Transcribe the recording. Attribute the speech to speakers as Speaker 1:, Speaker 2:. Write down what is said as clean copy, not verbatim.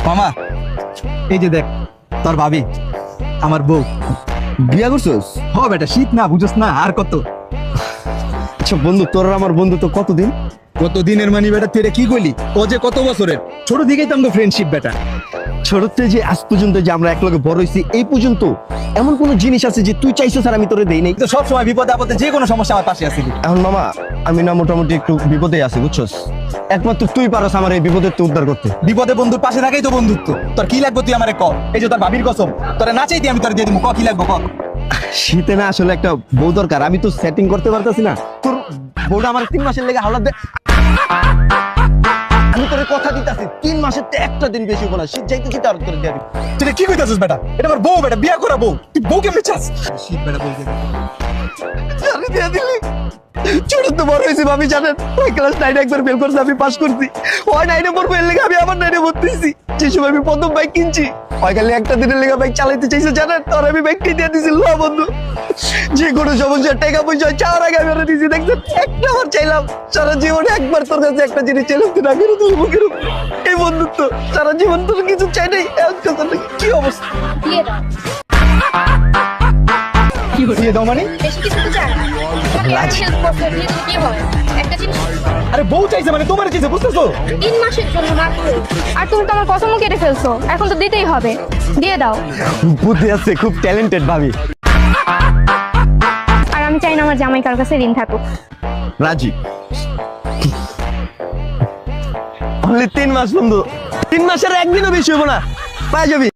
Speaker 1: মামা এই যে দেখ তোর ভাবি আমার বউ।
Speaker 2: বিয়া করছস?
Speaker 1: হ বেটা, শীত না বুঝছ না আর কত।
Speaker 2: আচ্ছা বন্ধু, তোর আর আমার বন্ধু তো কতদিন?
Speaker 1: কত দিনের মানি বেটা, তুই এটা কি কইলি? ও যে কত বছরের, ছোট দিকেই তো আমাদের ফ্রেন্ডশিপ বেটা।
Speaker 2: ছোটতে যে আজ পর্যন্ত যে আমরা একলগে বড় হইছি, এই পর্যন্ত এমন কোন জিনিস আছে যে তুই চাইছো স্যার আমি তোরে দেই নাই?
Speaker 1: তো সব সময় বিপদে আপদে যে কোনো সমস্যা আমার পাশে আছিলি।
Speaker 2: এখন মামা আমি না মোটামুটি একটু বিপদে আছি বুঝছস, একমাত্র তুই পারস আমার এই বিপদের তো উদ্ধার করতে।
Speaker 1: বিপদে বন্ধুর পাশে থাকাই তো বন্ধুত্ব। তোর কি লাগবে তুই আমারে ক। এই যে তোর ভাবির কসম, তোরে না চাইতে আমি তোর দিয়ে দিব। ক কি লাগবে ক।
Speaker 2: শীতে না আসলে একটা বউ দরকার, আমি তো সেটিং করতে পারতাছি না। তোর বউটা আমার 3 মাসের লেগে হাওলাত দে। আমি তোরে কথা দিতাছি 3 মাসের তে একটা দিন বেশি বলা, শীত যাইতে কি তার তোরে দিয়ে দিব।
Speaker 1: তুই কি কইতাছিস বেটা? এটা আমার বউ বেটা, বিয়া করা বউ। তুই বউ কেমনে চাস? শীত বেটা বলতে
Speaker 2: আমি দিয়ে দিলি। ছোট তো বড় হয়েছি ভাবি জানেন, ওই ক্লাস 9 একবার ফেল করছে, আমি পাস করছি। ওই 9 পড়বো এর লেগে আমি আবার 9 ভর্তি হইছি। যে সময় আমি প্রথম বাইক কিনছি, ওই খালি একটা দিনের লেগে বাইক চালাইতে চাইছে জানেন, তোর আমি বাইক কিনে দিয়েছি। লো বন্ধু, যে কোনো সমস্যা টাকা পয়সা চাওয়ার আগে আমি ওরা দিয়েছি। দেখছেন একটা বার চাইলাম, সারা জীবনে একবার তোর কাছে একটা জিনিস চাইলাম, তুই না করে তুই মুখের উপর। এই বন্ধুত্ব সারা জীবন তোর কিছু চাই নাই। কি অবস্থা?
Speaker 3: দিয়ে দাও।
Speaker 1: দিয়ে দাও মানে?
Speaker 3: বেশি কিছু তো চাই না। তোমাকে একটা হেল্প করতে দিয়ে দিলে কি হয়? একটা জিনিস
Speaker 1: আরে বউ চাইছে মানে তোমার চাইছে, বুঝতেছো?
Speaker 3: 3 মাসের জন্য মাত্র। আর তুমি তো আমার কসমও কেটে ফেলছো, এখন তো দিতেই হবে। দিয়ে দাও।
Speaker 2: বুদ্ধি আছে, খুব ট্যালেন্টেড ভাবি।
Speaker 3: আর আমি চাই না আমার জামাই কার কাছে ঋণ থাকুক।
Speaker 2: রাজি। অনলি 3 মাস বন্ধু, 3 মাসের একদিনও বেশি হবো না, পাই যাবি।